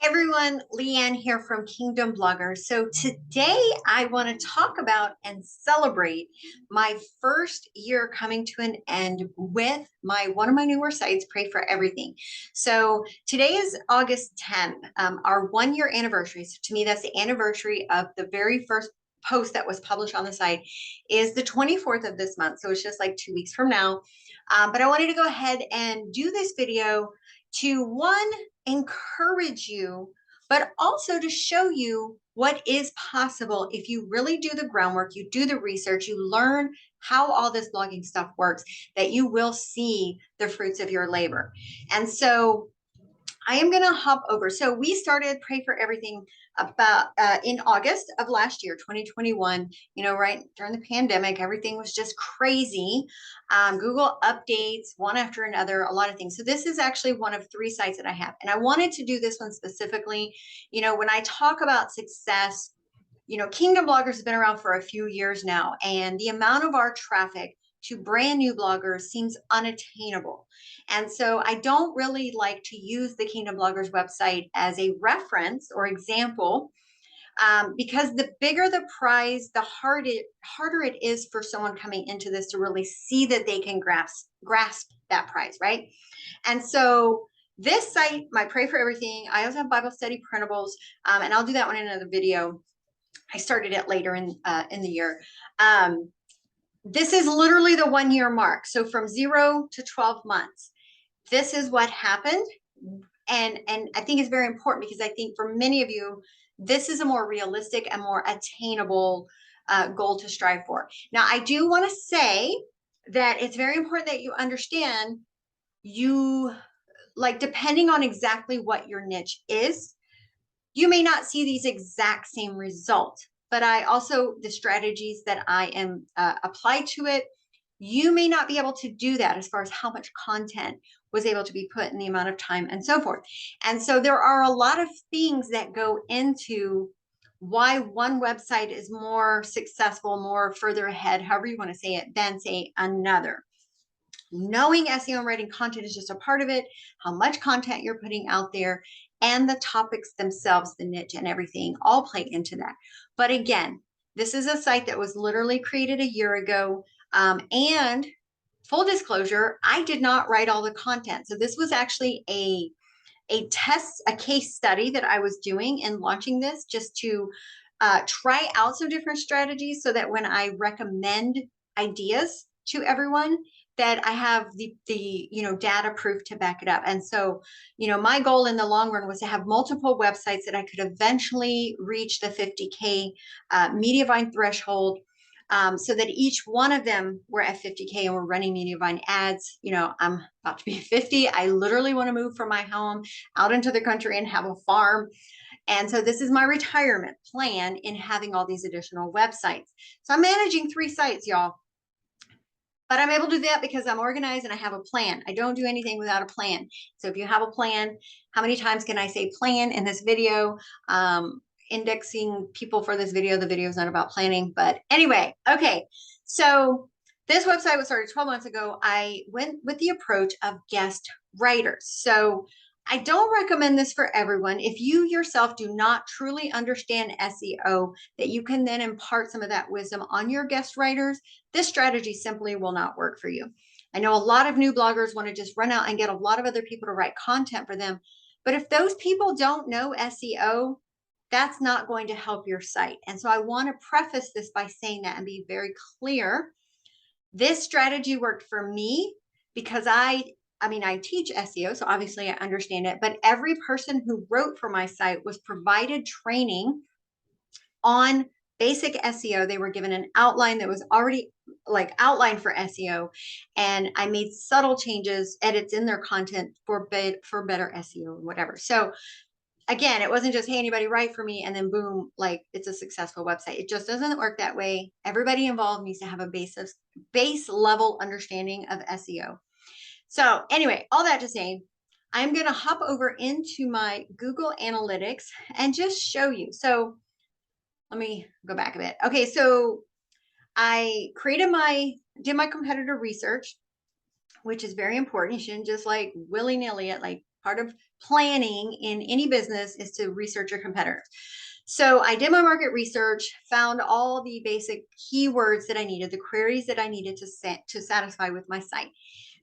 Everyone, Leanne here from Kingdom Blogger. So today I want to talk about and celebrate my first year coming to an end with one of my newer sites, Pray for Everything. So today is August 10th, our 1 year anniversary. So to me, that's the anniversary of the very first post that was published on the site is the 24th of this month. So it's just like 2 weeks from now. But I wanted to go ahead and do this video to encourage you, but also to show you what is possible if you really do the groundwork, you do the research, you learn how all this blogging stuff works, that you will see the fruits of your labor. And so I am going to hop over. So we started Pray for Everything about in August of last year, 2021, right during the pandemic. Everything was just crazy. Google updates, one after another, a lot of things. So this is actually one of 3 sites that I have. And I wanted to do this one specifically. When I talk about success, Kingdom Bloggers has been around for a few years now, and the amount of our traffic to brand new bloggers seems unattainable. And so I don't really like to use the Kingdom Bloggers website as a reference or example, because the bigger the prize, the harder it is for someone coming into this to really see that they can grasp that prize, right? And so this site, my Pray for Everything, I also have Bible study printables, and I'll do that one in another video. I started it later in the year. This is literally the 1 year mark. So from 0 to 12 months, this is what happened. And I think it's very important because I think for many of you, this is a more realistic and more attainable goal to strive for. Now, I do want to say that it's very important that you understand depending on exactly what your niche is, you may not see these exact same results, but the strategies that I am applied to it, you may not be able to do that as far as how much content was able to be put in the amount of time and so forth. And so there are a lot of things that go into why one website is more successful, more further ahead, however you want to say it, than say another. Knowing SEO and writing content is just a part of it, how much content you're putting out there, and the topics themselves, the niche and everything all play into that. But again, this is a site that was literally created a year ago. And full disclosure, I did not write all the content. So this was actually a case study that I was doing in launching this, just to try out some different strategies so that when I recommend ideas to everyone, that I have the data proof to back it up. And so, my goal in the long run was to have multiple websites that I could eventually reach the 50K Mediavine threshold, so that each one of them were at 50K and we're running Mediavine ads. I'm about to be 50. I literally want to move from my home out into the country and have a farm. And so this is my retirement plan in having all these additional websites. So I'm managing 3 sites, y'all. But I'm able to do that because I'm organized and I have a plan. I don't do anything without a plan. So if you have a plan, how many times can I say plan in this video? Indexing people for this video. The video is not about planning, but anyway, okay. So this website was started 12 months ago. I went with the approach of guest writers. So I don't recommend this for everyone. If you yourself do not truly understand SEO, that you can then impart some of that wisdom on your guest writers, this strategy simply will not work for you. I know a lot of new bloggers want to just run out and get a lot of other people to write content for them. But if those people don't know SEO, that's not going to help your site. And so I want to preface this by saying that and be very clear. This strategy worked for me because I teach SEO, so obviously I understand it, but every person who wrote for my site was provided training on basic SEO. They were given an outline that was already outlined for SEO, and I made subtle changes, edits in their content for better SEO and whatever. So again, it wasn't just, hey, anybody write for me and then boom, it's a successful website. It just doesn't work that way. Everybody involved needs to have a base level understanding of SEO. So anyway, all that to say, I'm going to hop over into my Google Analytics and just show you. So let me go back a bit. Okay, so I did my competitor research, which is very important. You shouldn't just willy-nilly it. Part of planning in any business is to research your competitors. So I did my market research, found all the basic keywords that I needed, the queries that I needed to satisfy with my site.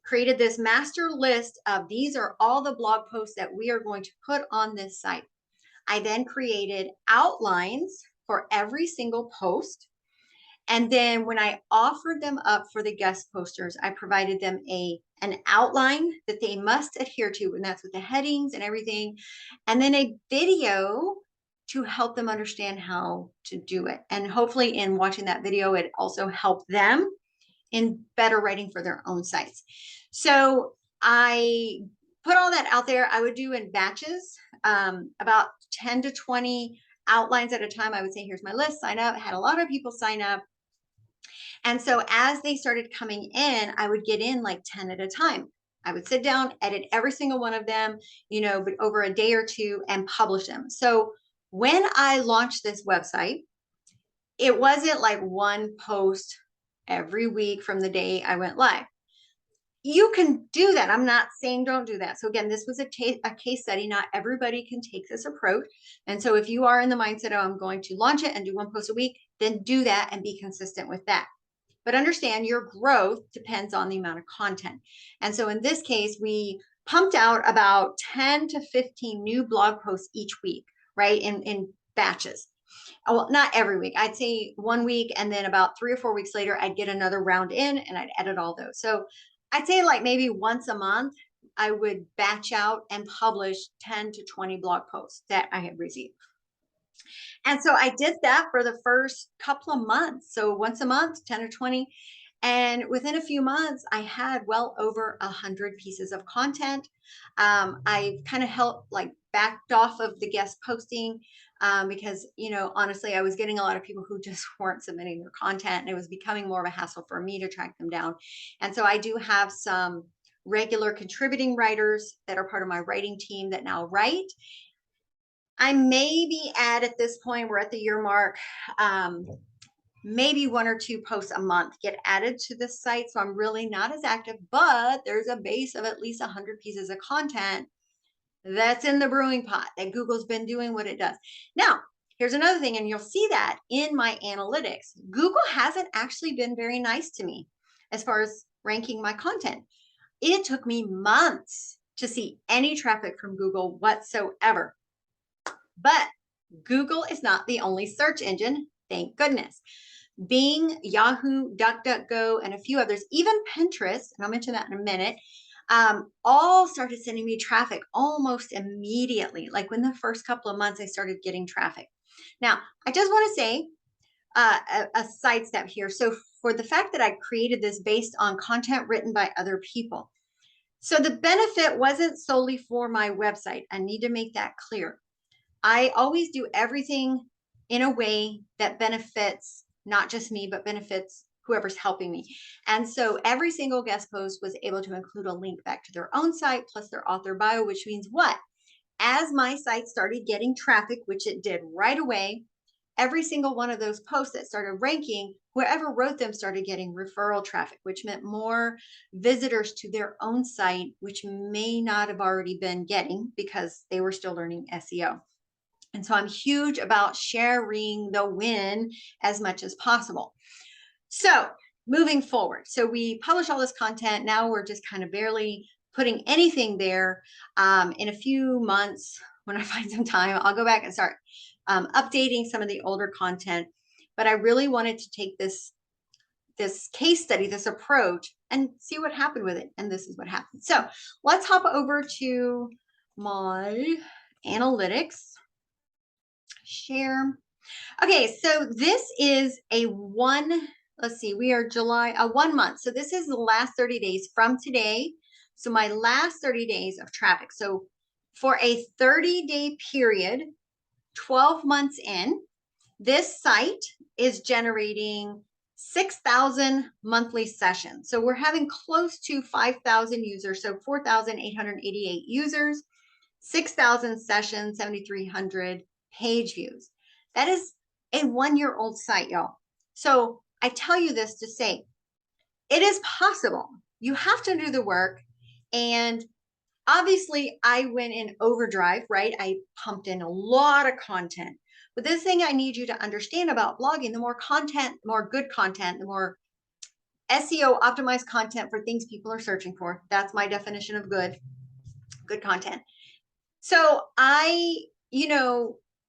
Created this master list of these are all the blog posts that we are going to put on this site. I then created outlines for every single post. And then when I offered them up for the guest posters, I provided them an outline that they must adhere to, and that's with the headings and everything. And then a video to help them understand how to do it. And hopefully in watching that video, it also helped them in better writing for their own sites. So I put all that out there. I would do in batches, about 10 to 20 outlines at a time. I would say, here's my list, sign up. I had a lot of people sign up. And so as they started coming in, I would get in like 10 at a time. I would sit down, edit every single one of them, but over a day or two and publish them. So when I launched this website, it wasn't like one post every week from the day I went live. You can do that. I'm not saying don't do that. So again, this was a case study. Not everybody can take this approach. And so if you are in the mindset of I'm going to launch it and do one post a week, then do that and be consistent with that. But understand your growth depends on the amount of content. And so in this case, we pumped out about 10 to 15 new blog posts each week, right? In batches. Well, not every week. I'd say 1 week, and then about 3 or 4 weeks later, I'd get another round in and I'd edit all those. So I'd say like maybe once a month, I would batch out and publish 10 to 20 blog posts that I had received. And so I did that for the first couple of months. So once a month, 10 or 20. And within a few months, I had well over 100 pieces of content. I kind of backed off of the guest posting because, honestly, I was getting a lot of people who just weren't submitting their content, and it was becoming more of a hassle for me to track them down. And so I do have some regular contributing writers that are part of my writing team that now write. I maybe at this point, we're at the year mark, maybe 1 or 2 posts a month get added to this site. So I'm really not as active, but there's a base of at least 100 pieces of content that's in the brewing pot that Google's been doing what it does. Now, here's another thing, and you'll see that in my analytics. Google hasn't actually been very nice to me as far as ranking my content. It took me months to see any traffic from Google whatsoever. But Google is not the only search engine, thank goodness. Bing, Yahoo, DuckDuckGo, and a few others, even Pinterest, and I'll mention that in a minute, all started sending me traffic almost immediately. Like within the first couple of months, I started getting traffic. Now, I just want to say a sidestep here. So for the fact that I created this based on content written by other people. So the benefit wasn't solely for my website. I need to make that clear. I always do everything in a way that benefits not just me, but benefits whoever's helping me. And so every single guest post was able to include a link back to their own site plus their author bio, which means what? As my site started getting traffic, which it did right away, every single one of those posts that started ranking, whoever wrote them started getting referral traffic, which meant more visitors to their own site, which may not have already been getting because they were still learning SEO. And so I'm huge about sharing the win as much as possible. So moving forward, so we publish all this content. Now we're just kind of barely putting anything there. In a few months, when I find some time, I'll go back and start updating some of the older content. But I really wanted to take this case study, this approach, and see what happened with it. And this is what happened. So let's hop over to my analytics. Share. Okay, so this is we are July, 1 month. So this is the last 30 days from today. So my last 30 days of traffic. So for a 30-day period, 12 months in, this site is generating 6,000 monthly sessions. So we're having close to 5,000 users. So 4,888 users, 6,000 sessions, 7,300 page views. That is a 1-year-old site, y'all. So I tell you this to say, it is possible. You have to do the work. And obviously I went in overdrive, right? I pumped in a lot of content. But this thing I need you to understand about blogging, the more content, the more good content, the more SEO optimized content for things people are searching for. That's my definition of good content. So I,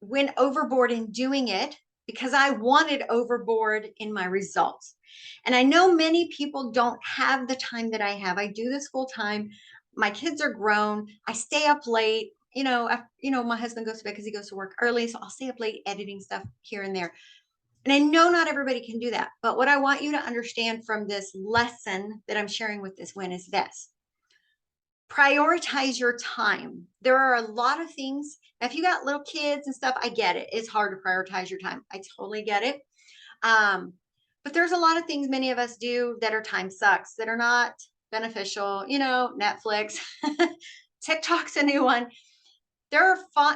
went overboard in doing it because I wanted overboard in my results. And I know many people don't have the time that I have. I do this full time. My kids are grown. I stay up late. My husband goes to bed because he goes to work early. So I'll stay up late editing stuff here and there. And I know not everybody can do that. But what I want you to understand from this lesson that I'm sharing with this win is this: prioritize your time. There are a lot of things. Now, if you got little kids and stuff, I get it. It's hard to prioritize your time. I totally get it. But there's a lot of things many of us do that are time sucks, that are not beneficial. Netflix, TikTok's a new one.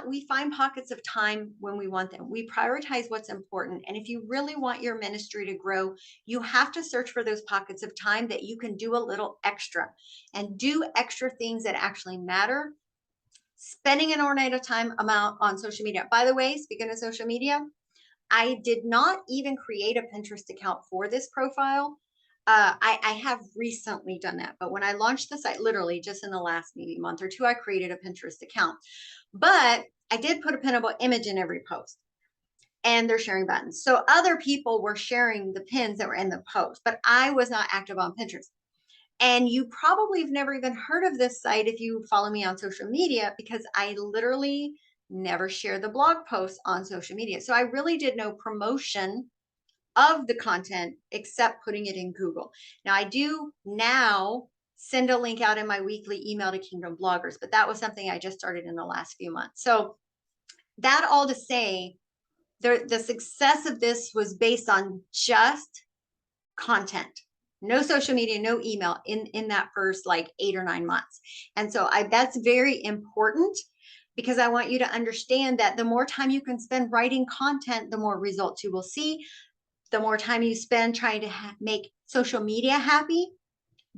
We find pockets of time when we want them. We prioritize what's important. And if you really want your ministry to grow, you have to search for those pockets of time that you can do a little extra and do extra things that actually matter. Spending an inordinate time amount on social media. By the way, speaking of social media, I did not even create a Pinterest account for this profile. I have recently done that, but when I launched the site, literally just in the last maybe month or two, I created a Pinterest account. But I did put a pinnable image in every post, and they're sharing buttons. So other people were sharing the pins that were in the post, but I was not active on Pinterest. And you probably have never even heard of this site if you follow me on social media, because I literally never share the blog posts on social media. So I really did no promotion of the content except putting it in Google. Now I do now send a link out in my weekly email to Kingdom bloggers, but that was something I just started in the last few months. So that all to say, the success of this was based on just content. No social media, no email in that first like 8 or 9 months. And so that's very important, because I want you to understand that the more time you can spend writing content, the more results you will see. The more time you spend trying to make social media happy,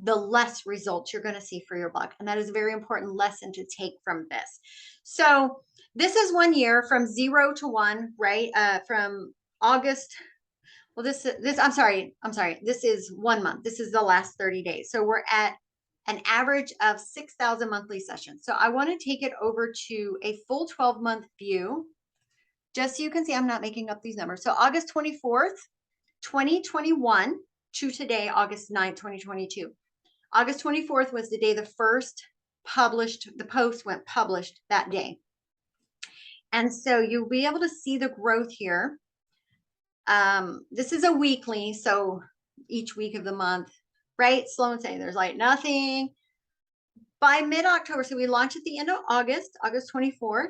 the less results you're going to see for your blog. And that is a very important lesson to take from this. So this is 1 year from 0 to 1, right? From August. Well, I'm sorry. This is 1 month. This is the last 30 days. So we're at an average of 6,000 monthly sessions. So I want to take it over to a full 12-month view, just so you can see I'm not making up these numbers. So August 24th, 2021 to today, August 9th, 2022. August 24th was the day the post went published that day. And so you'll be able to see the growth here. This is a weekly, so each week of the month, right? Slow and steady. There's like nothing. By mid-October, so we launched at the end of August 24th.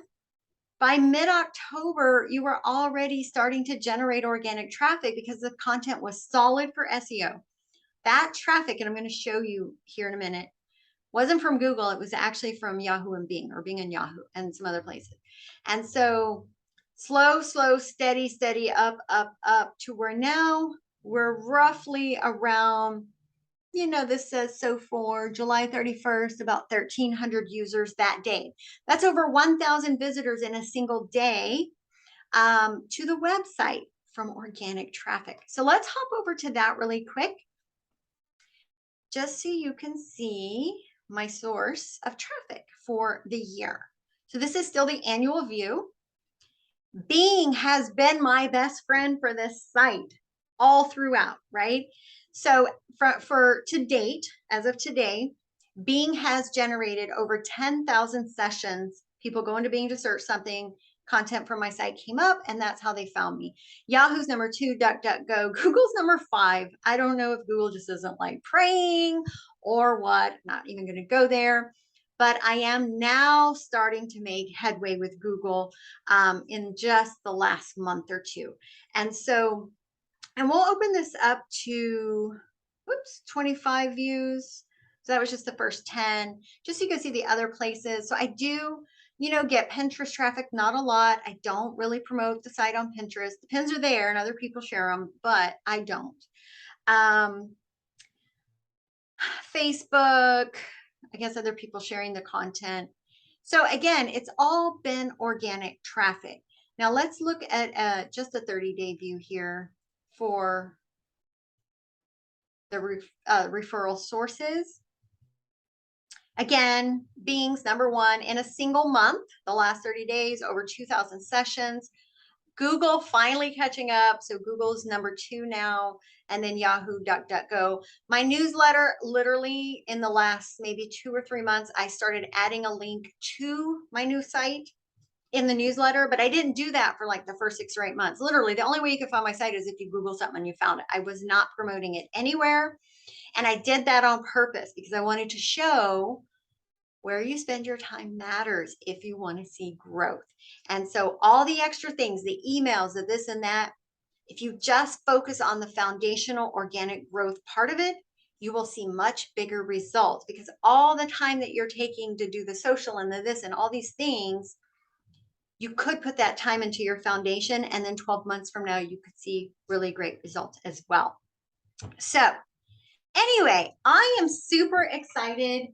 By mid-October, you were already starting to generate organic traffic because the content was solid for SEO. That traffic, and I'm going to show you here in a minute, wasn't from Google. It was actually from Yahoo and Bing, or Bing and Yahoo and some other places. And so slow, steady, up to where now we're roughly around, this says so for July 31st, about 1,300 users that day. That's over 1,000 visitors in a single day to the website from organic traffic. So let's hop over to that really quick, just so you can see my source of traffic for the year. So this is still the annual view. Bing has been my best friend for this site all throughout, right? So for to date, as of today, Bing has generated over 10,000 sessions. People go into Bing to search something, content from my site came up, and that's how they found me. Yahoo's number 2, DuckDuckGo. Google's number 5. I don't know if Google just doesn't like praying or what. Not even going to go there. But I am now starting to make headway with Google in just the last month or two. And so, and we'll open this up to, 25 views. So that was just the first 10, just so you can see the other places. So I do, get Pinterest traffic, not a lot. I don't really promote the site on Pinterest. The pins are there and other people share them, but I don't. Facebook, I guess other people sharing the content. So again, it's all been organic traffic. Now let's look at just a 30-day view here for the referral sources. Again, Bing's #1 in a single month, the last 30 days, over 2,000 sessions. Google finally catching up. So Google's #2 now, and then Yahoo, DuckDuckGo. My newsletter, literally in the last maybe 2 or 3 months, I started adding a link to my new site in the newsletter, but I didn't do that for like the first 6 or 8 months. Literally, the only way you could find my site is if you Google something and you found it. I was not promoting it anywhere. And I did that on purpose because I wanted to show where you spend your time matters if you want to see growth. And so all the extra things, the emails, the this and that, if you just focus on the foundational organic growth part of it, you will see much bigger results, because all the time that you're taking to do the social and the this and all these things, you could put that time into your foundation, and then 12 months from now, you could see really great results as well. So anyway, I am super excited.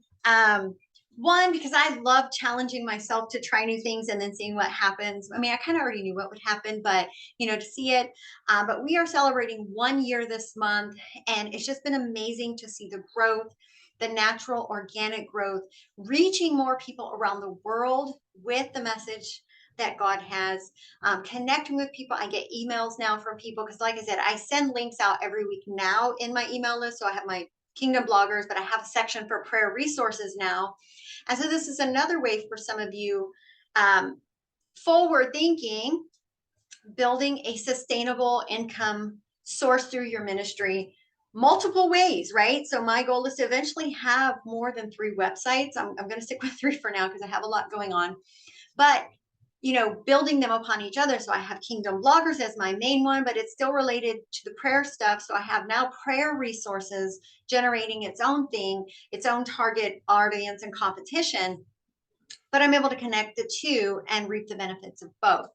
One, because I love challenging myself to try new things and then seeing what happens. I mean, I kind of already knew what would happen, but to see it. But we are celebrating 1 year this month, and it's just been amazing to see the growth, the natural organic growth, reaching more people around the world with the message that God has, connecting with people. I get emails now from people because, like I said, I send links out every week now in my email list. So I have my Kingdom bloggers, but I have a section for prayer resources now. And so this is another way for some of you, forward thinking, building a sustainable income source through your ministry, multiple ways, right? So my goal is to eventually have more than 3 websites. I'm going to stick with 3 for now because I have a lot going on, but building them upon each other. So I have Kingdom Bloggers as my main one, but it's still related to the prayer stuff. So I have now prayer resources generating its own thing, its own target audience and competition, but I'm able to connect the two and reap the benefits of both.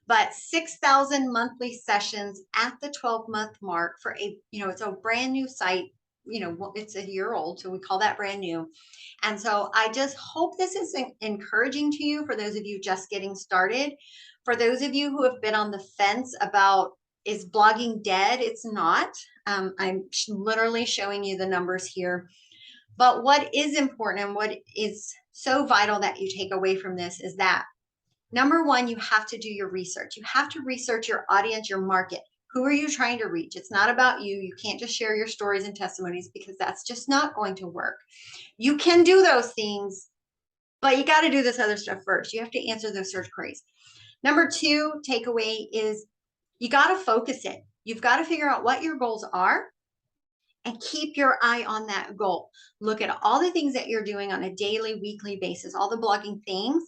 But 6,000 monthly sessions at the 12-month mark for it's a brand new site. It's a year old, so we call that brand new. And so I just hope this is encouraging to you for those of you just getting started. For those of you who have been on the fence about, is blogging dead? It's not. I'm literally showing you the numbers here. But what is important and what is so vital that you take away from this is that, #1, you have to do your research. You have to research your audience, your market. Who are you trying to reach? It's not about you. You can't just share your stories and testimonies because that's just not going to work. You can do those things, but you got to do this other stuff first. You have to answer those search queries. #2 takeaway is you got to focus it. You've got to figure out what your goals are and keep your eye on that goal. Look at all the things that you're doing on a daily, weekly basis, all the blogging things,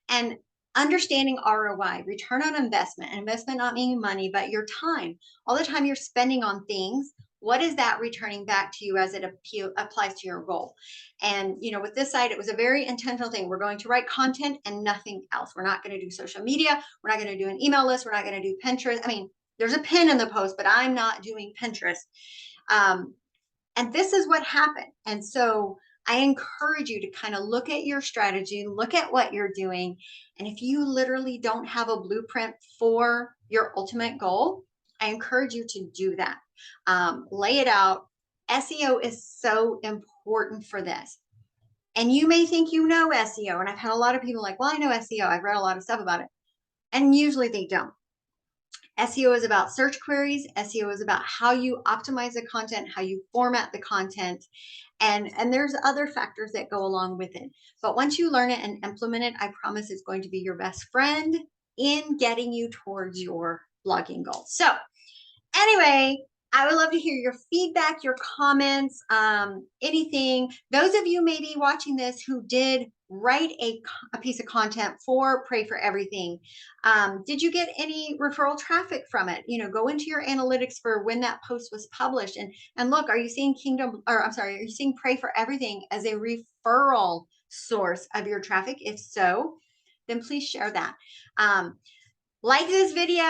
and understanding ROI, return on investment, investment not meaning money, but your time, all the time you're spending on things. What is that returning back to you as it applies to your goal? And, with this site, it was a very intentional thing. We're going to write content and nothing else. We're not going to do social media. We're not going to do an email list. We're not going to do Pinterest. I mean, there's a pin in the post, but I'm not doing Pinterest. And this is what happened. And so I encourage you to kind of look at your strategy, look at what you're doing. And if you literally don't have a blueprint for your ultimate goal, I encourage you to do that. Lay it out. SEO is so important for this. And you may think SEO. And I've had a lot of people like, well, I know SEO. I've read a lot of stuff about it. And usually they don't. SEO is about search queries. SEO is about how you optimize the content, how you format the content, and there's other factors that go along with it. But once you learn it and implement it, I promise it's going to be your best friend in getting you towards your blogging goals. So anyway, I would love to hear your feedback, your comments, anything. Those of you maybe watching this who did write a piece of content for Pray for Everything, did you get any referral traffic from it? Go into your analytics for when that post was published and look, are you seeing are you seeing Pray for Everything as a referral source of your traffic? If so, then please share that. Like this video,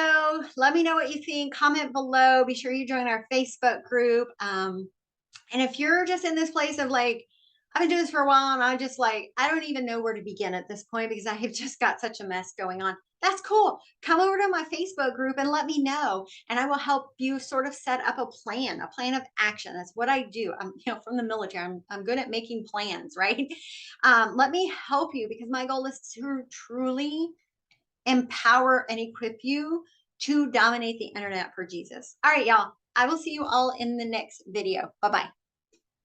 let me know what you think, comment below, be sure you join our Facebook group. And if you're just in this place of like, I've been doing this for a while and I just like, I don't even know where to begin at this point because I have just got such a mess going on. That's cool. Come over to my Facebook group and let me know, and I will help you sort of set up a plan of action. That's what I do. I'm, from the military. I'm good at making plans, right? Let me help you because my goal is to truly empower and equip you to dominate the internet for Jesus. All right, y'all. I will see you all in the next video. Bye-bye.